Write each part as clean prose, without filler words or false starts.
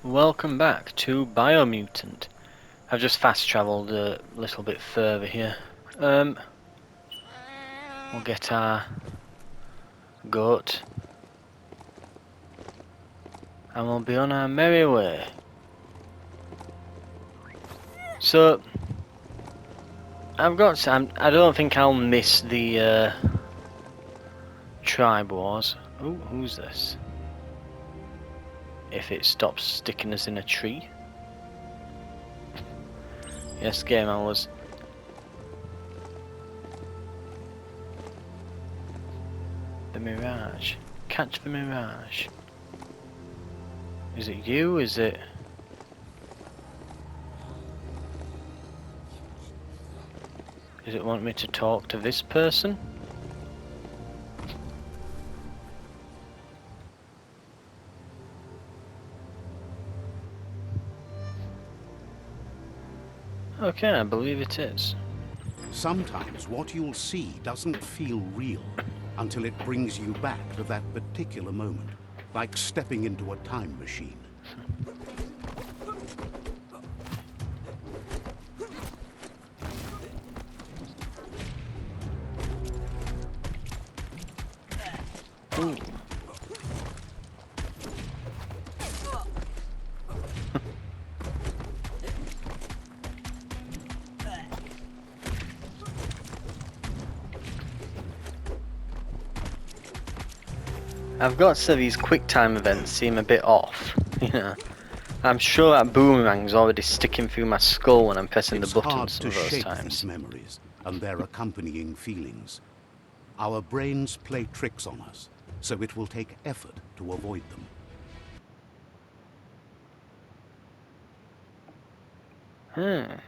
Welcome back to Biomutant. I've just fast travelled a little bit further here. We'll get our goat and we'll be on our merry way. So I don't think I'll miss the tribe wars. Ooh, who's this? If it stops sticking us in a tree. Yes, game hours. The Mirage. Catch the Mirage. Is it you? Is it... Does it want me to talk to this person? Okay, I believe it is. Sometimes what you'll see doesn't feel real until it brings you back to that particular moment, like stepping into a time machine. Ooh. I've got to say these quick time events seem a bit off, you know. I'm sure that boomerang's already sticking through my skull when I'm pressing the buttons some of those It's hard to times. shake these memories and their accompanying feelings. Our brains play tricks on us, so it will take effort to avoid them.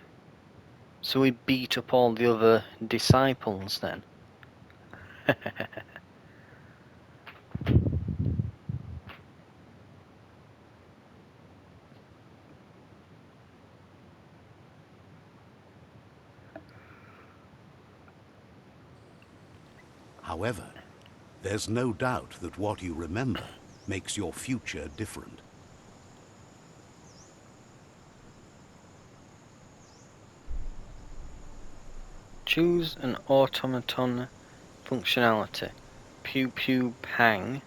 So we beat up all the other disciples then? However, there's no doubt that what you remember makes your future different. Choose an automaton functionality. Pew pew pang.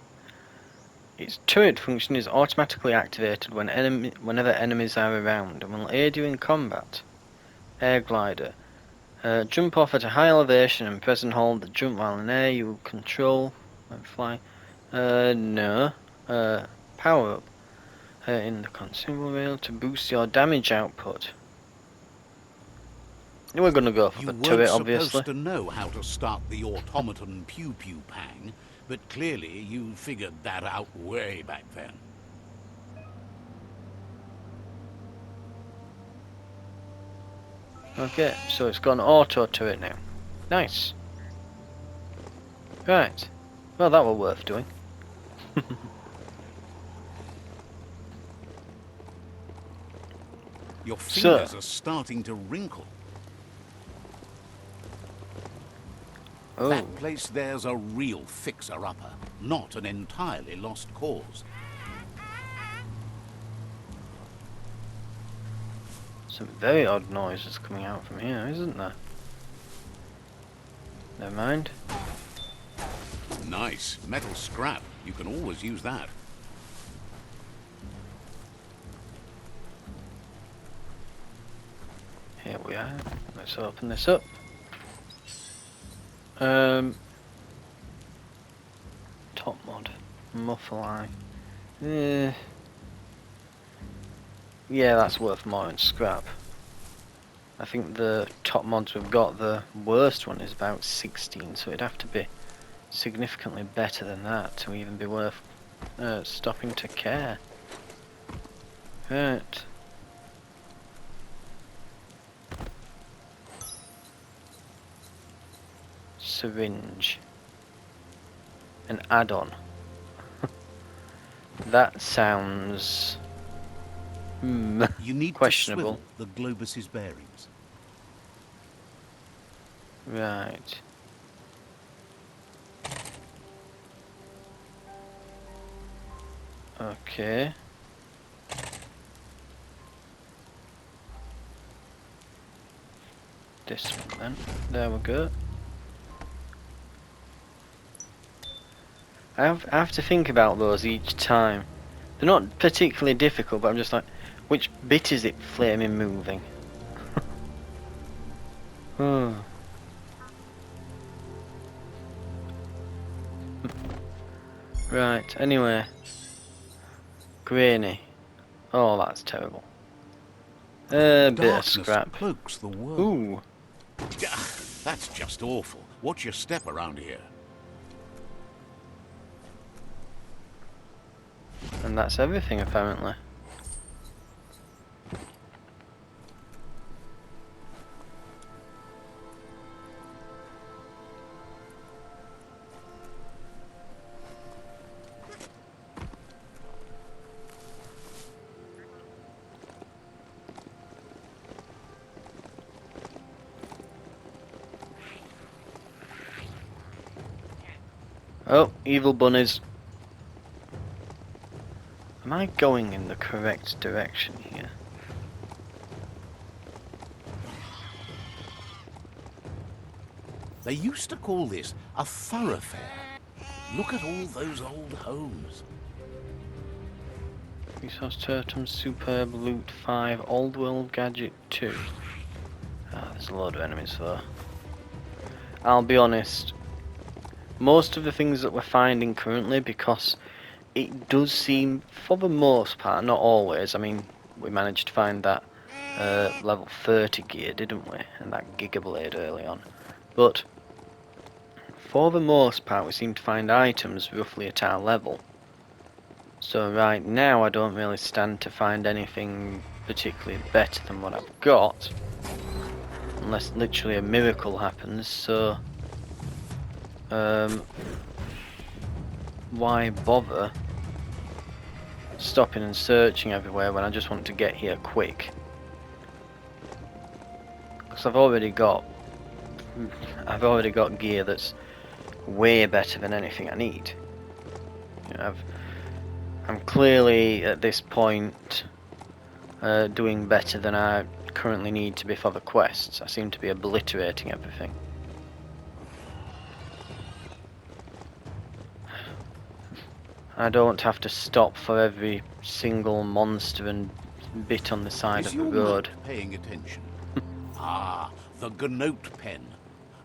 Its turret function is automatically activated whenever enemies are around and will aid you in combat. Air glider. Jump off at a high elevation and press and hold the jump while in air. You will control and fly. No. Power up. In the consumable rail to boost your damage output. We're gonna go for You the weren't turret, obviously. supposed to know how to start the automaton pew pew pang, but clearly you figured that out way back then. Okay, so it's got an auto turret now. Nice. Right. Well, that was worth doing. Your fingers are starting to wrinkle. Oh, That place there's a real fixer-upper, not an entirely lost cause. some very odd noises coming out from here, isn't there? Never mind. Nice. Metal scrap. You can always use that. Here we are. Let's open this up. Top mod. Muffle eye. Yeah, that's worth more than scrap. I think the top mods we've got, the worst one is about 16, so it'd have to be significantly better than that to even be worth stopping to care. Right. Syringe. An add-on. That sounds... You need questionable. to swivel the globus's bearings. Right. Okay. this one then. There we go. I have to think about those each time. They're not particularly difficult, but I'm just like, which bit is it flaming moving? Oh. Right, anyway. Grainy. Oh, that's terrible. A bit of Darkness scrap. cloaks the world. Ooh. That's just awful. Watch your step around here. And that's everything, apparently. Oh, evil bunnies. Am I going in the correct direction here? They used to call this a thoroughfare. Look at all those old homes. Resource Totem, Superb, Loot 5, Old World Gadget 2. Ah, there's a load of enemies though. I'll be honest, most of the things that we're finding currently, because it does seem, for the most part, not always, I mean, we managed to find that level 30 gear, didn't we? And that Giga Blade early on. But, for the most part, we seem to find items roughly at our level. So right now I don't really stand to find anything particularly better than what I've got. Unless literally a miracle happens, so why bother stopping and searching everywhere when I just want to get here quick? Because I've already got gear that's way better than anything I need. You know, I'm clearly at this point doing better than I currently need to be for the quests. I seem to be obliterating everything. I don't have to stop for every single monster and bit on the side Is of the your road. monk paying attention? Ah, the Gnote pen.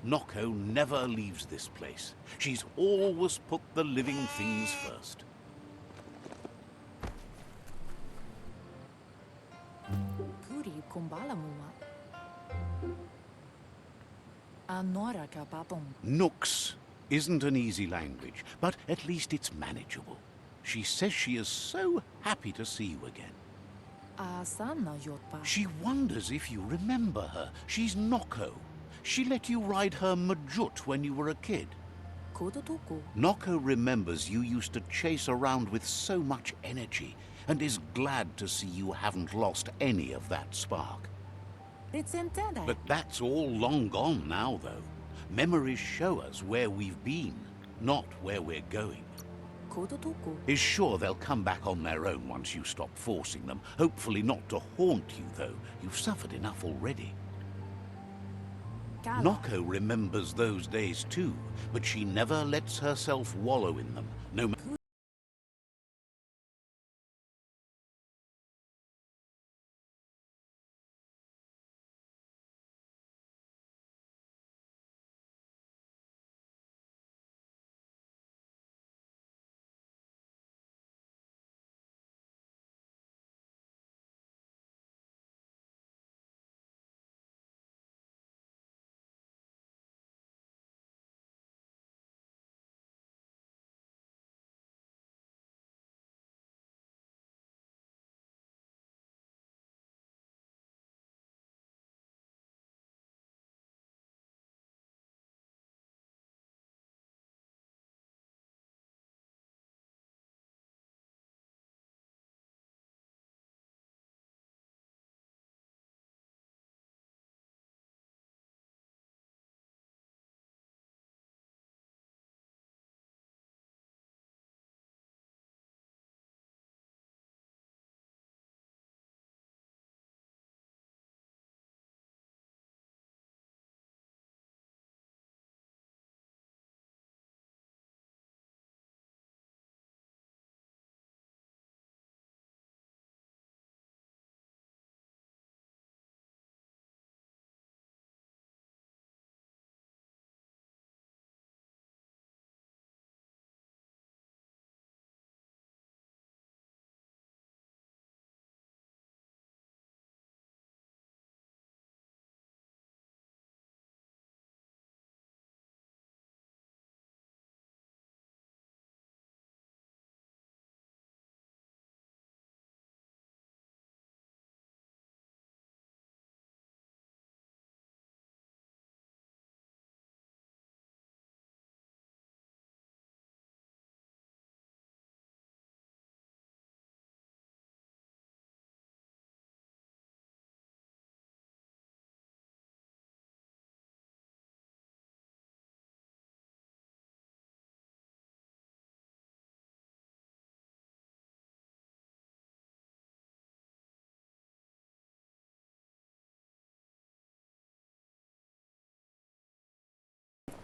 Noko never leaves this place. She's always put the living things first. Puri kumbala muma. Anora kapapong. Nooks isn't an easy language, but at least it's manageable. She says she is so happy to see you again. Asana yotpa. She wonders if you remember her. She's Noko. She let you ride her Majut when you were a kid. Kodotuku. Noko remembers you used to chase around with so much energy and is glad to see you haven't lost any of that spark. It's intended. But that's all long gone now, though. Memories show us where we've been, not where we're going. Kodotuku. Is sure they'll come back on their own once you stop forcing them. Hopefully not to haunt you, though. You've suffered enough already. Kala. Noko remembers those days too, but she never lets herself wallow in them, no matter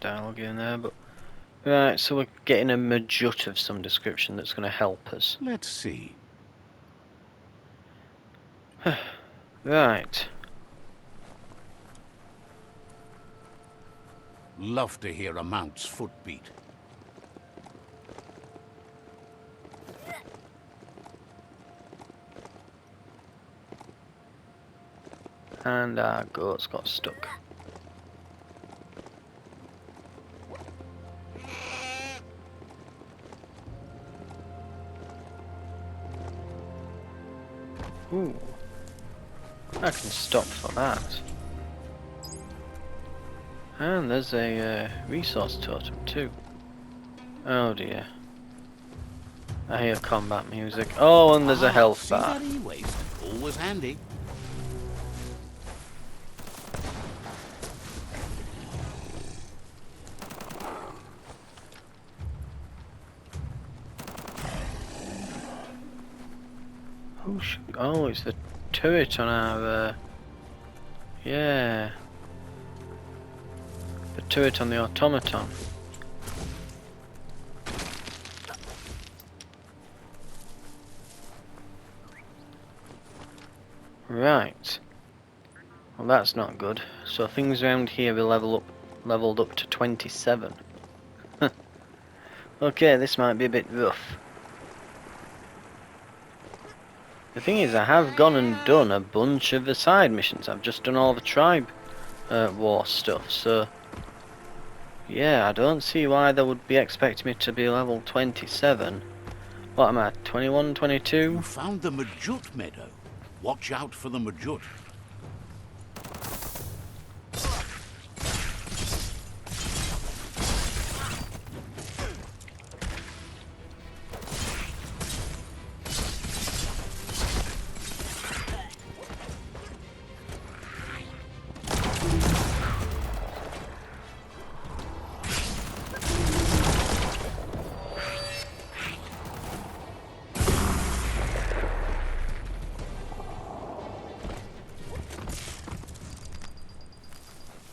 dialogue in there, but right. So we're getting a majut of some description that's going to help us. Let's see. Right. Love to hear a mount's footbeat. And our goats got stuck. Ooh. I can stop for that. And there's a resource totem too. Oh dear. I hear combat music. Oh, and there's a health See bar. that e-waste? Always handy. Oh, it's the turret on our. Yeah. The turret on the automaton. Right. Well, that's not good. So things around here are leveled up to 27. Okay, this might be a bit rough. The thing is, I have gone and done a bunch of the side missions. I've just done all the tribe war stuff, so yeah, I don't see why they would be expecting me to be level 27. What am I, 21, 22? You found the Majut meadow. Watch out for the Majut.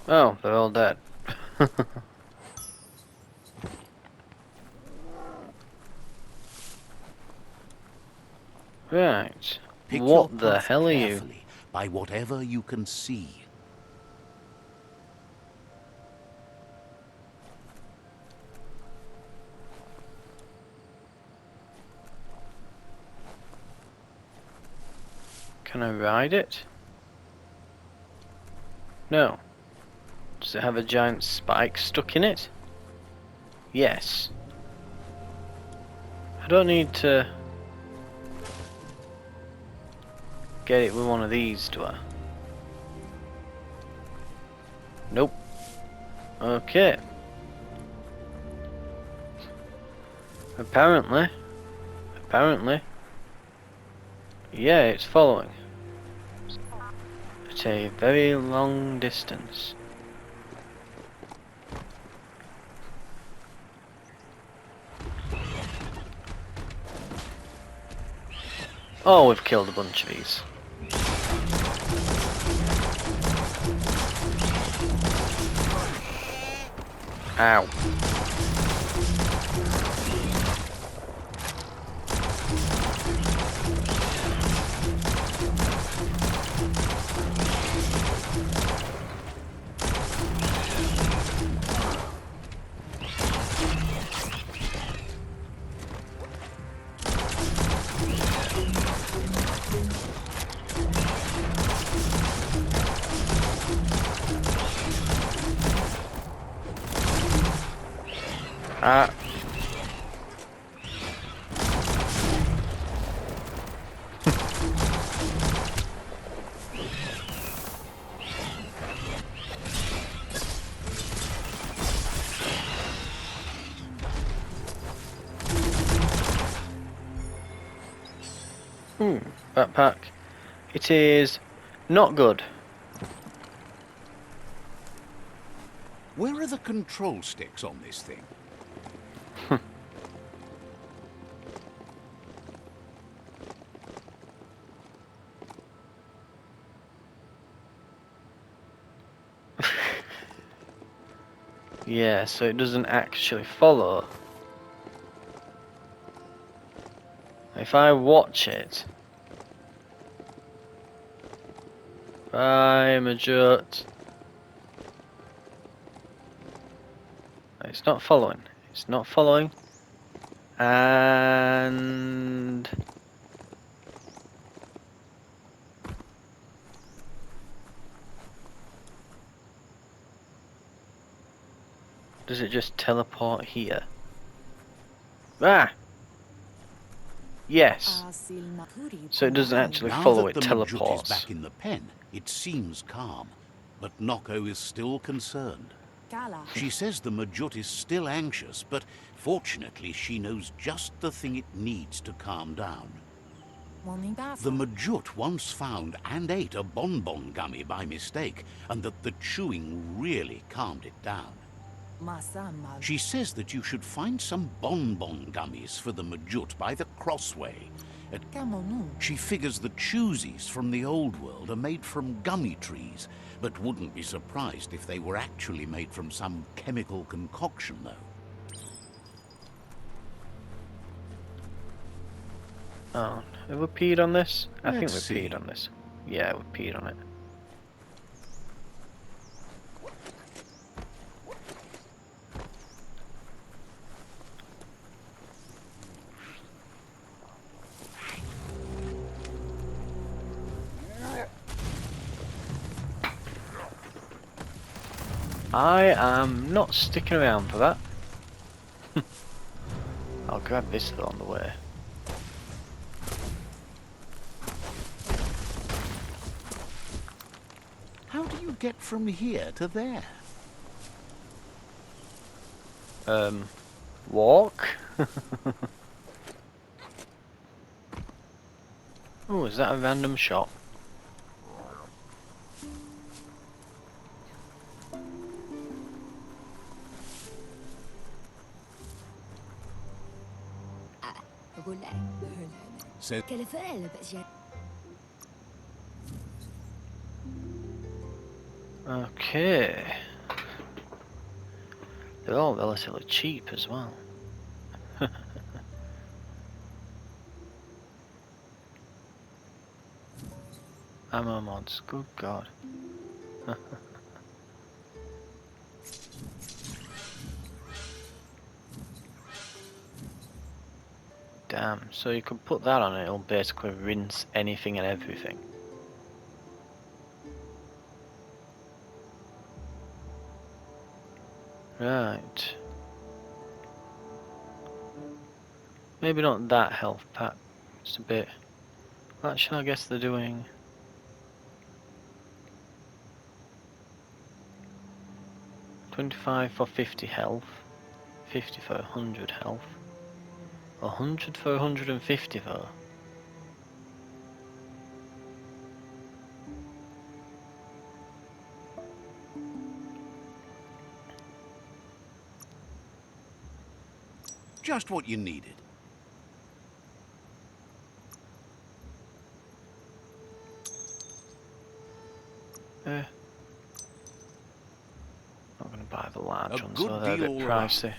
Oh, they're all dead. Right. Pick your What the path hell are you? carefully by whatever you can see. Can I ride it? No. Does it have a giant spike stuck in it? Yes. I don't need to get it with one of these, do I? Nope. Okay. Apparently. Yeah, it's following. At a very long distance. Oh, we've killed a bunch of these. Ow. Ah. Backpack. It is not good. Where are the control sticks on this thing? Yeah, so it doesn't actually follow. If I watch it, I'm a jut. It's not following. It's not following. And does it just teleport here? Ah! Yes. Asilna puri So it doesn't actually Now follow, that it the Majut is teleports. back in the pen, it seems calm. But Noko is still concerned. Kala. She says the Majut is still anxious, but fortunately she knows just the thing it needs to calm down. The Majut once found and ate a bonbon gummy by mistake, and that the chewing really calmed it down. She says that you should find some bonbon gummies for the Majut by the crossway. She figures the choosies from the old world are made from gummy trees, but wouldn't be surprised if they were actually made from some chemical concoction, though. Oh, have we peed on this? I think Let's we peed see. on this. Yeah, we peed on it. I am not sticking around for that. I'll grab this though on the way. How do you get from here to there? Walk? Oh, is that a random shot? Says Okay. They're all relatively cheap as well. Ammo mods, good god. Damn, so you could put that on it, it'll basically rinse anything and everything. Right. Maybe not that health pack, it's a bit... Actually, I guess they're doing... 25 for 50 health, 50 for 100 health, 100 for 150 though. just what you needed. Not going to buy the large A ones good though, they're a deal bit all around. pricey.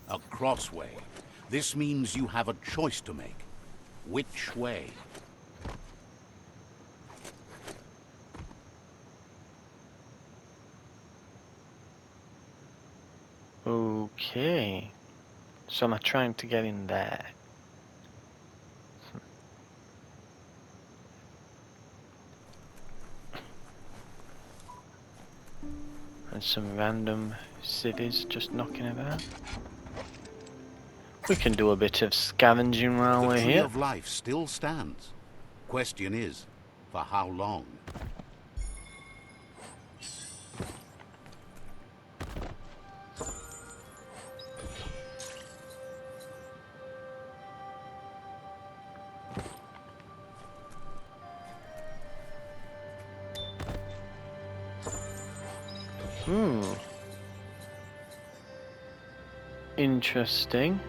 A crossway. This means you have a choice to make. Which way? Okay. So am I trying to get in there? And some random cities just knocking about. We can do a bit of scavenging while The we're Tree here. of Life still stands. Question is, for how long? Interesting.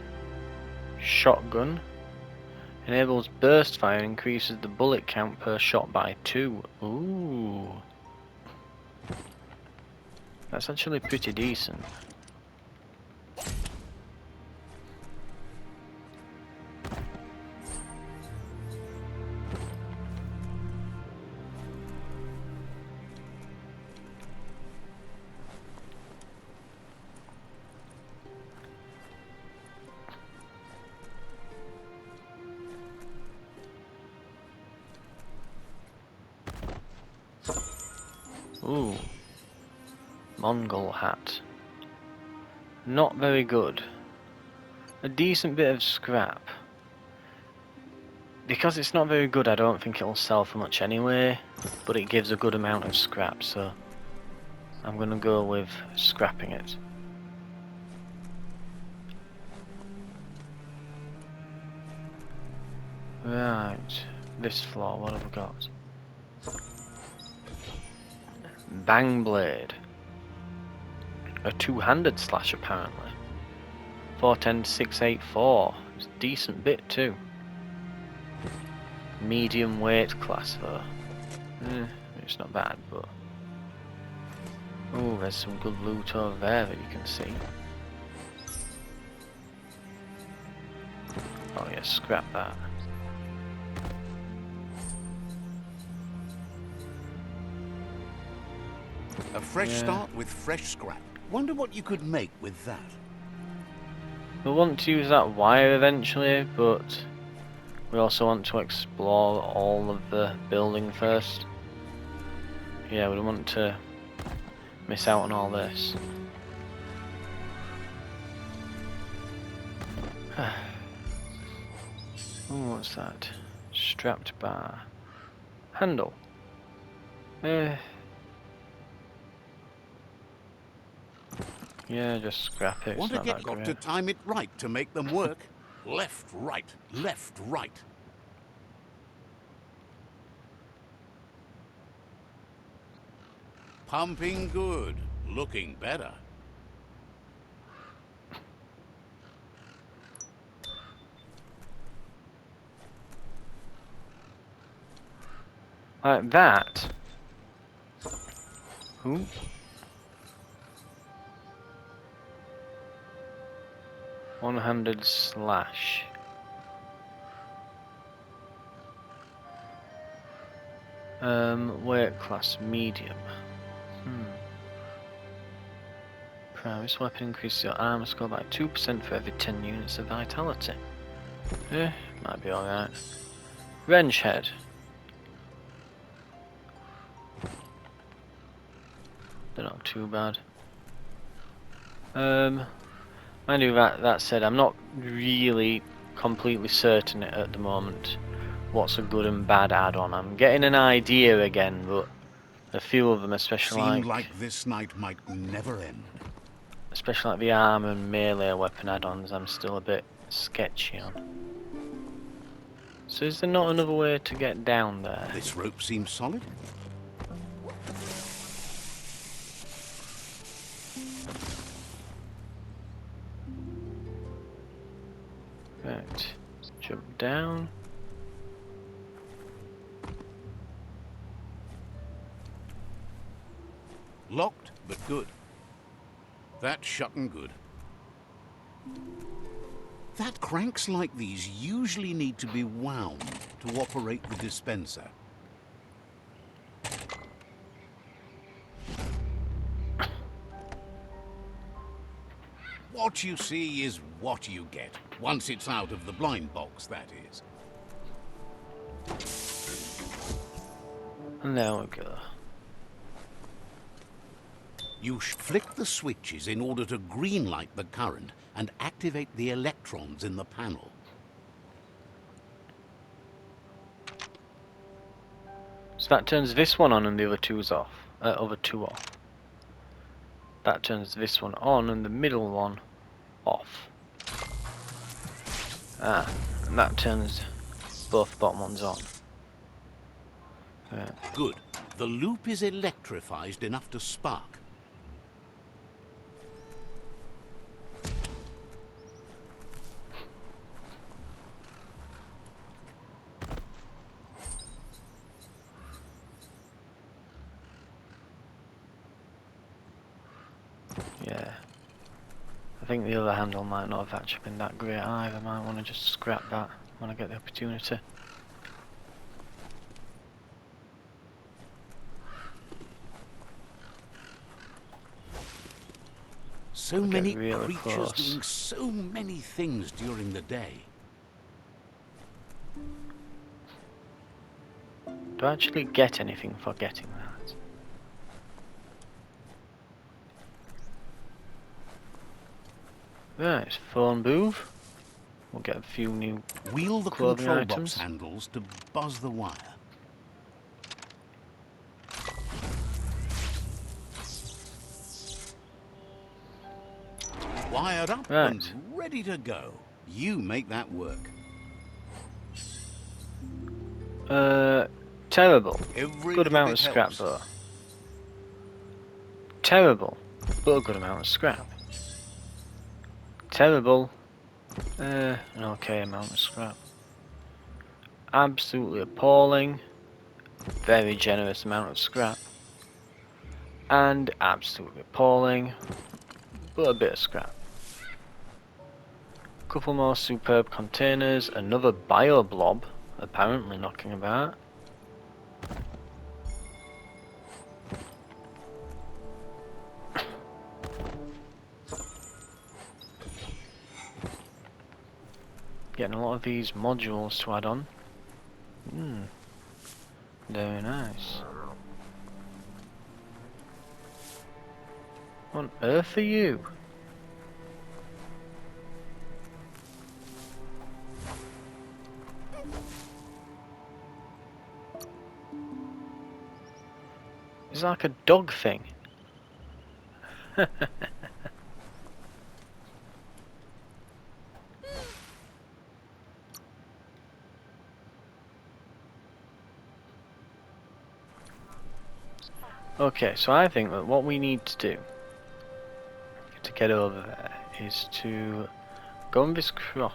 Shotgun. Enables burst fire and increases the bullet count per shot by 2. Ooh. That's actually pretty decent. Ooh. Mongol hat. Not very good. A decent bit of scrap. Because it's not very good, I don't think it'll sell for much anyway, but it gives a good amount of scrap, so I'm gonna go with scrapping it. Right, this floor, what have we got? Bang blade. A two-handed slash apparently. 410684. It's a decent bit too. Medium weight class though. It's not bad, but oh, there's some good loot over there that you can see. Oh yeah, scrap that. A fresh start with fresh scrap. Wonder what you could make with that. We'll want to use that wire eventually, but we also want to explore all of the building first. Yeah, we don't want to miss out on all this. Oh, what's that? Strapped bar. Handle. Yeah, just scrap it. It's not that Got great. to time it right to make them work. Left, right, left, right. Pumping good. Looking better. Like that. Ooh. One-handed slash. Weight class medium. This weapon increases your armor score by 2% for every 10 units of vitality. Might be alright. Wrench head. They're not too bad. Mind you, that said, I'm not really completely certain at the moment what's a good and bad add-on. I'm getting an idea again, but a few of them, especially Seemed like this night might never end. Especially like the arm and melee weapon add-ons, I'm still a bit sketchy on. So is there not another way to get down there? This rope seems solid. Right, jump down. Locked, but good. That's shut and good. That cranks like these usually need to be wound to operate the dispenser. What you see is what you get. Once it's out of the blind box, that is. And there we go. You flick the switches in order to greenlight the current and activate the electrons in the panel. So that turns this one on and the other two's off. Other two off. That turns this one on and the middle one off. And that turns both bottom ones on. Good. The loop is electrified enough to spark. think the other handle might not have actually been that great either. I might want to just scrap that when I get the opportunity. So We'll many get really creatures close. doing so many things during the day. Do I actually get anything for getting that? Right, phone booth. We'll get a few new Wheel the clothing control items. box handles to buzz the wire. Wired up Right. and ready to go. You make that work. Terrible. Every Good little amount bit of scrap helps. though. Terrible, but a good amount of scrap. Terrible, an okay amount of scrap. Absolutely appalling, very generous amount of scrap. And absolutely appalling, but a bit of scrap. Couple more superb containers, another bio blob apparently knocking about. Getting a lot of these modules to add on. Very nice. What on earth are you? It's like a dog thing. Okay, so I think that what we need to do to get over there is to go on this go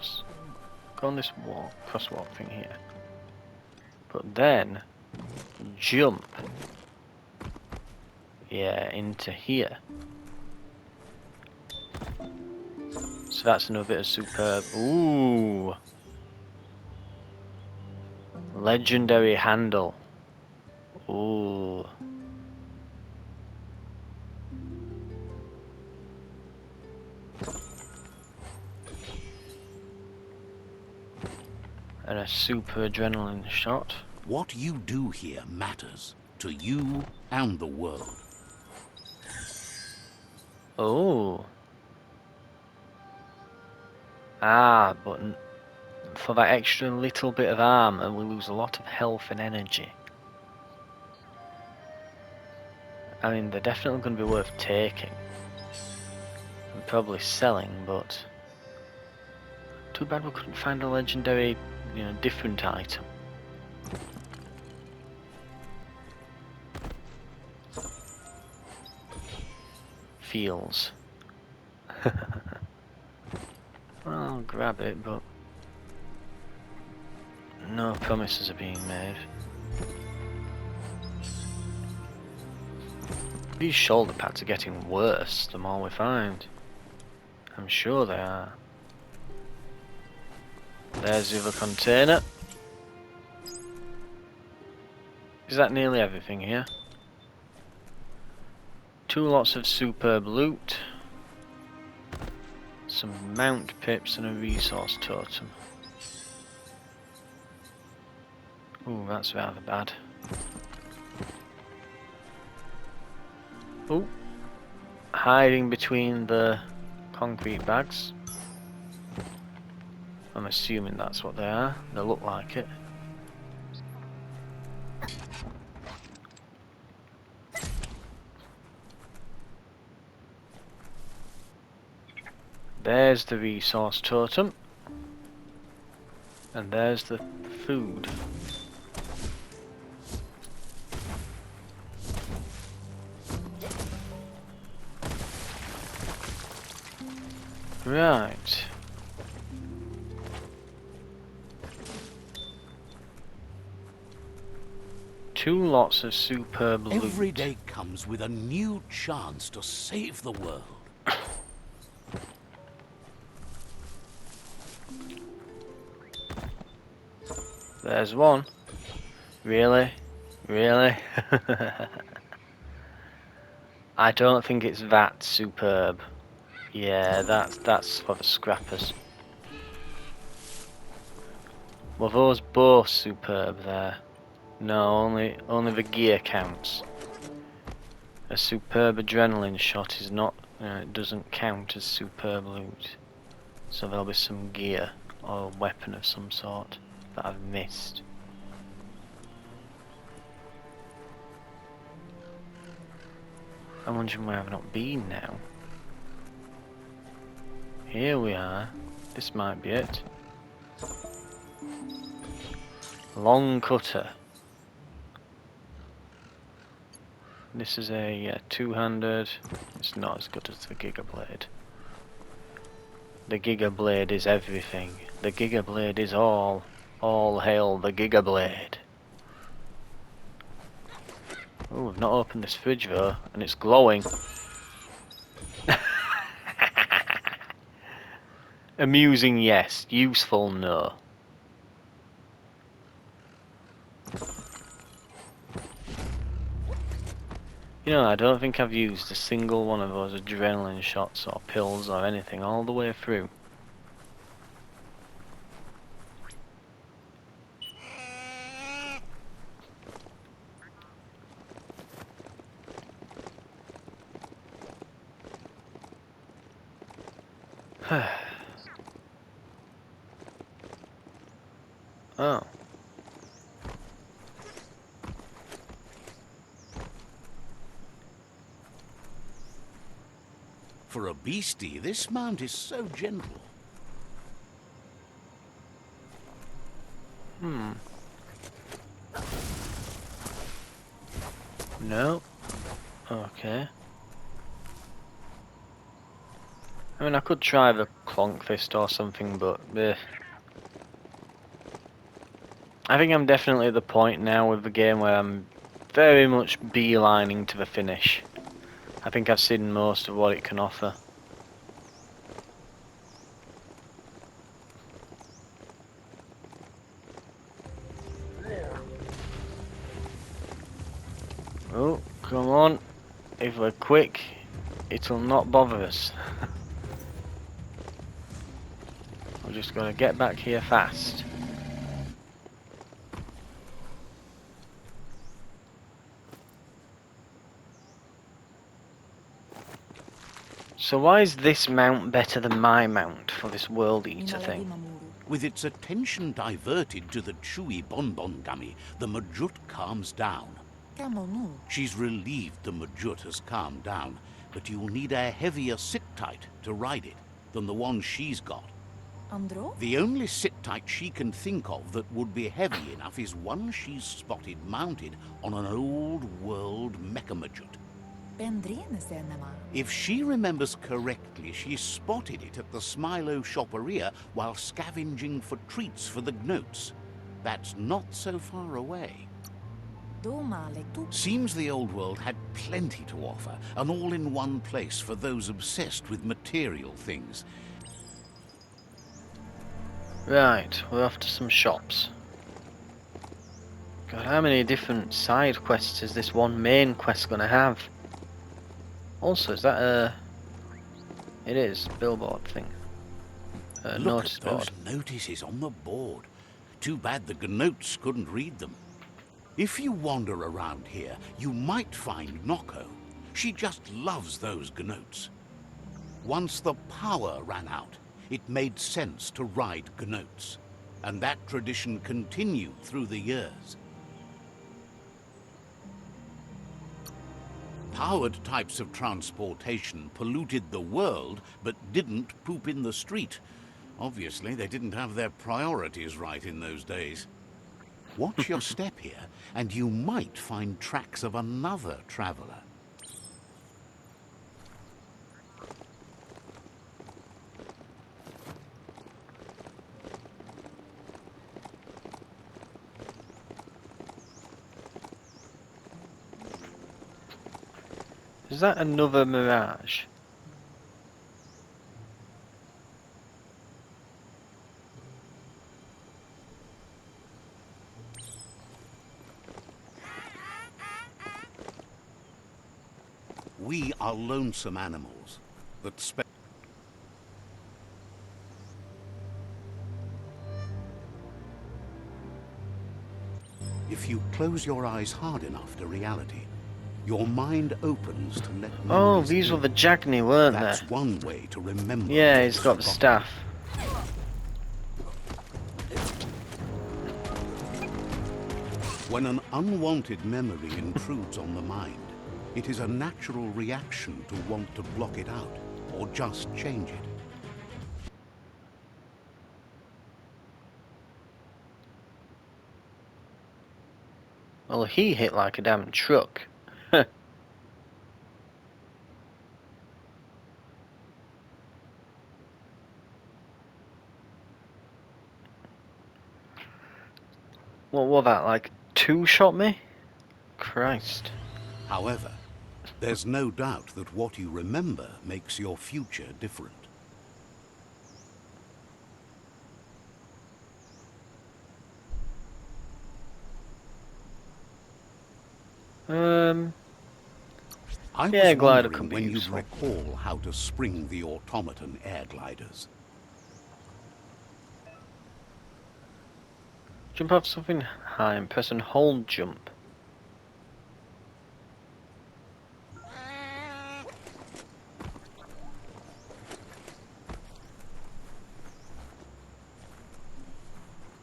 on this crosswalk thing here, but then jump, yeah, into here. So that's another bit of superb. Ooh, legendary handle. Ooh. And a super adrenaline shot. What you do here matters to you and the world. Oh. Ah, but for that extra little bit of armor, we lose a lot of health and energy. I mean, they're definitely going to be worth taking. And probably selling, but... Too bad we couldn't find a legendary, different item. Feels. I'll grab it, but... no promises are being made. These shoulder pads are getting worse the more we find. I'm sure they are. There's the other container. Is that nearly everything here? 2 lots of superb loot. Some mount pips and a resource totem. Ooh, that's rather bad. Ooh. Hiding between the concrete bags. I'm assuming that's what they are. They look like it. There's the resource totem. And there's the food. Right. Two lots of superb loot. Every day comes with a new chance to save the world. There's one. Really? Really? I don't think it's that superb. Yeah, that's for the scrappers. Were those both superb there? No, only the gear counts. A superb adrenaline shot is not. It doesn't count as superb loot. So there'll be some gear or a weapon of some sort that I've missed. I'm wondering where I've not been now. Here we are. This might be it. Long cutter. This is a two-handed. It's not as good as the Giga Blade. The Giga Blade is everything. The Giga Blade is all. All hail the Giga Blade. Oh, we've not opened this fridge though, and it's glowing. Amusing, yes. Useful, no. You know, I don't think I've used a single one of those adrenaline shots or pills or anything all the way through. Oh. For a beastie, this mount is so gentle. No. Okay. I mean, I could try the clonk fist or something, but I think I'm definitely at the point now with the game where I'm very much beelining to the finish. I think I've seen most of what it can offer. Oh, come on. If we're quick, it'll not bother us. We're just gonna get back here fast. So why is this mount better than my mount for this World Eater thing? With its attention diverted to the chewy bonbon gummy, the Majut calms down. She's relieved the Majut has calmed down, but you'll need a heavier sit-tight to ride it than the one she's got. Andro? The only sit-tight she can think of that would be heavy enough is one she's spotted mounted on an old-world mecha-Majut. If she remembers correctly, she spotted it at the Smilo Shopperia while scavenging for treats for the Gnotes. That's not so far away. Seems the old world had plenty to offer, an all-in-one place for those obsessed with material things. Right, we're off to some shops. God, how many different side quests is this one main quest gonna have? Also, is that a... It is, billboard thing. Look Notice at those board. notices on the board. Too bad the Gnotes couldn't read them. If you wander around here, you might find Noko. She just loves those Gnotes. Once the power ran out, it made sense to ride Gnotes. And that tradition continued through the years. Powered types of transportation polluted the world, but didn't poop in the street. Obviously, they didn't have their priorities right in those days. Watch your step here, and you might find tracks of another traveler. Is that another Mirage? We are lonesome animals that spend. If you close your eyes hard enough to reality, your mind opens to let Oh, memories these were in. the Jagni, weren't That's they? one way to remember. Yeah, what he's was got the forgotten. staff. When an unwanted memory intrudes on the mind, it is a natural reaction to want to block it out or just change it. Well, he hit like a damn truck. What was that, like 2-shot me? Christ. However, there's no doubt that what you remember makes your future different. I Yeah, was glider wondering could be when you'd useful. recall how to spring the automaton air gliders. Jump off something high and press and hold jump.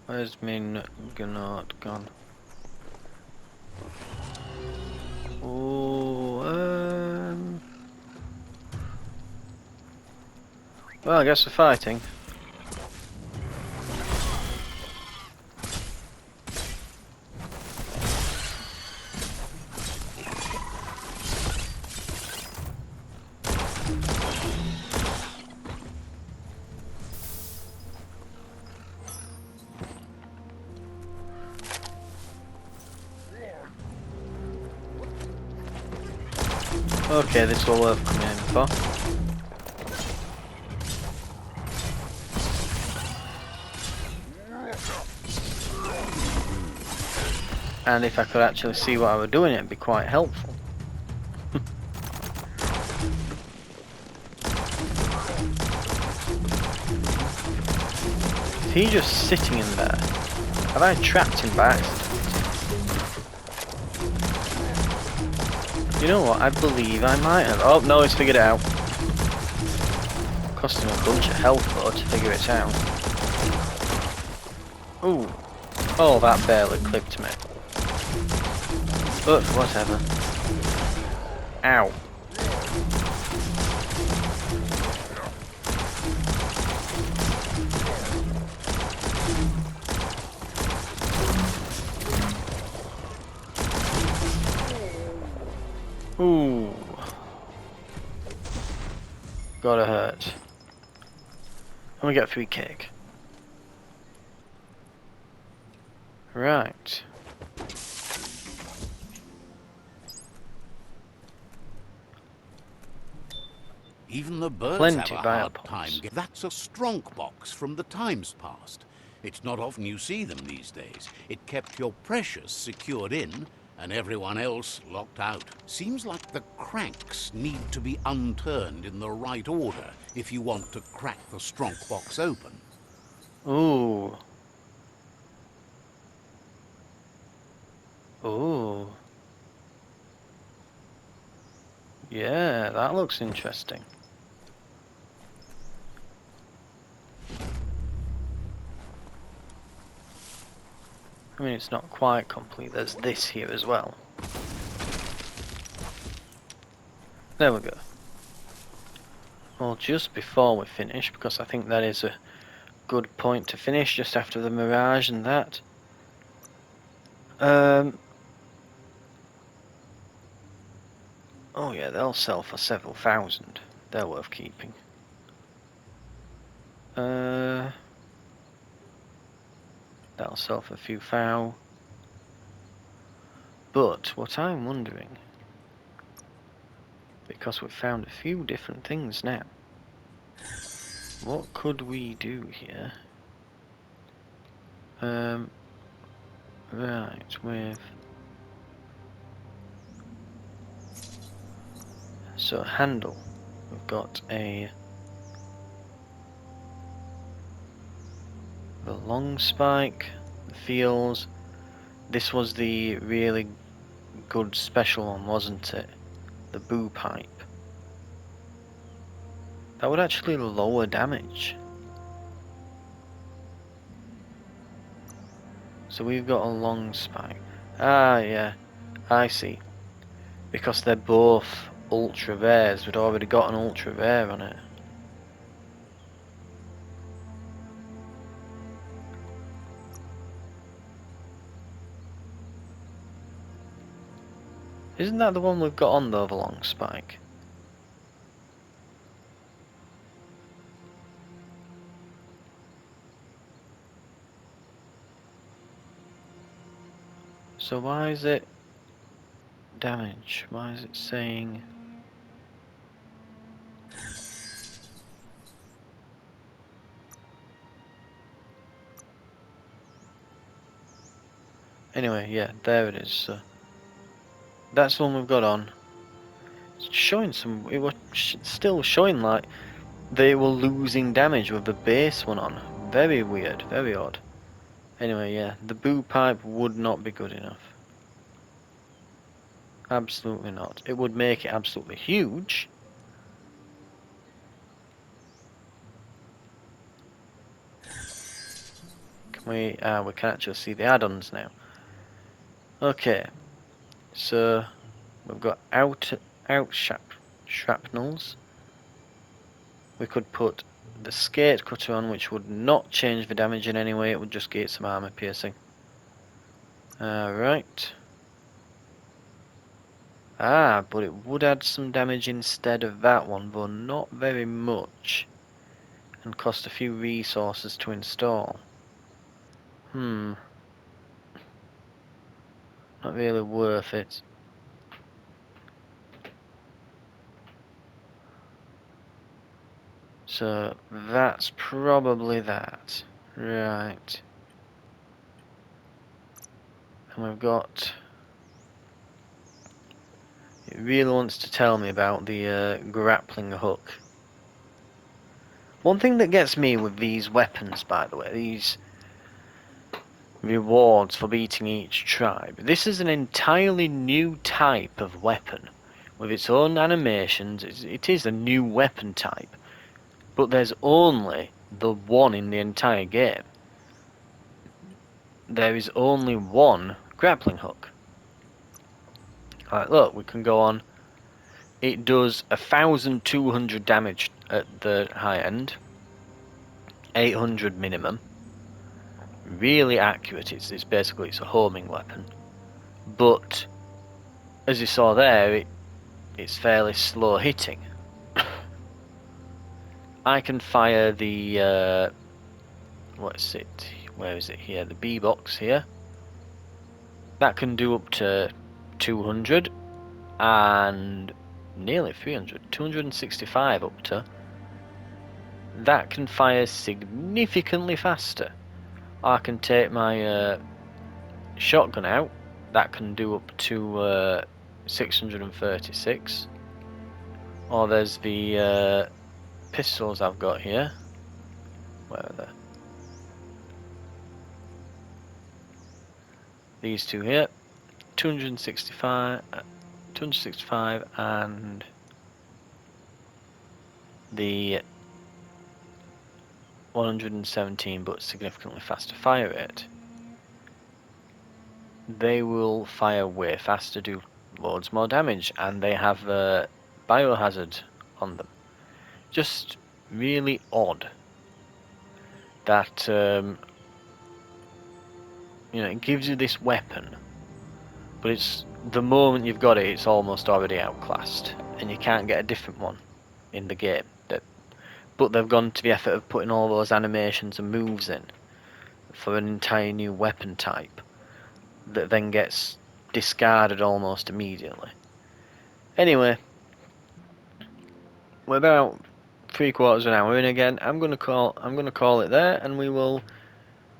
Where's me Nuggenard gone? Oh, well, I guess we're fighting. Okay, this will worth coming in for. And if I could actually see what I was doing, it'd be quite helpful. Is he just sitting in there? Have I trapped him by accident? You know what? I believe I might have. Oh no, he's figured it out. Cost him a bunch of health though to figure it out. Ooh. Oh, that barely clipped me. But whatever. Ow. Ooh. Gotta hurt. And we get free cake. Right. Even the birds Plenty have a hard biopods. time. That's a strong box from the times past. It's not often you see them these days. It kept your precious secured in and everyone else locked out. Seems like the cranks need to be unturned in the right order if you want to crack the strong box open. Ooh. Ooh. Yeah, that looks interesting. I mean, it's not quite complete. There's this here as well. There we go. Well, just before we finish, because I think that is a good point to finish, just after the Mirage and that. Oh yeah, they'll sell for several thousand. They're worth keeping. That'll sell for a few thou. But what I'm wondering, because we've found a few different things now, what could we do here? Right, with So handle, we've got the long spike, the feels. This was the really good special one, wasn't it? The boo pipe. That would actually lower damage. So we've got a long spike. Ah, yeah, I see. Because they're both ultra rares, we'd already got an ultra rare on it. Isn't that the one we've got on though, the long spike? So why is it damage? Why is it saying... Anyway, yeah, there it is. So that's the one we've got on. It's showing some... It was still showing like they were losing damage with the base one on. Very weird, very odd. Anyway, yeah, the boo pipe would not be good enough. Absolutely not. It would make it absolutely huge. Can we can actually see the add-ons now. Okay, so we've got out shrapnels. We could put the skate cutter on, which would not change the damage in any way, it would just get some armor piercing. Right. Ah, but it would add some damage instead of that one, but not very much. And cost a few resources to install. Not really worth it. So that's probably that. Right. And we've got... It really wants to tell me about the grappling hook. One thing that gets me with these weapons, by the way, these rewards for beating each tribe, this is an entirely new type of weapon with its own animations. It is a new weapon type, but there's only the one in the entire game. There is only one grappling hook. Like, look, we can go on. It does 1,200 damage at the high end, 800 minimum. Really accurate. It's basically a homing weapon, but as you saw there, it's fairly slow hitting. I can fire the what is it? Where is it here? The B box here. That can do up to 200 and nearly 300, 265 up to. That can fire significantly faster. I can take my shotgun out. That can do up to 636. Or there's the pistols I've got here. Where are they? These two here. 265, 265 and the 117, but significantly faster fire rate. They will fire way faster, do loads more damage, and they have a biohazard on them. Just really odd that you know, it gives you this weapon, but it's the moment you've got it, it's almost already outclassed, and you can't get a different one in the game. But they've gone to the effort of putting all those animations and moves in for an entire new weapon type that then gets discarded almost immediately. Anyway, we're about 3/4 of an hour in again. I'm gonna call it there, and we will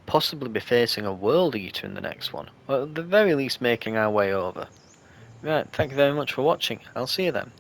possibly be facing a world eater in the next one. Or at the very least making our way over. Right, thank you very much for watching. I'll see you then.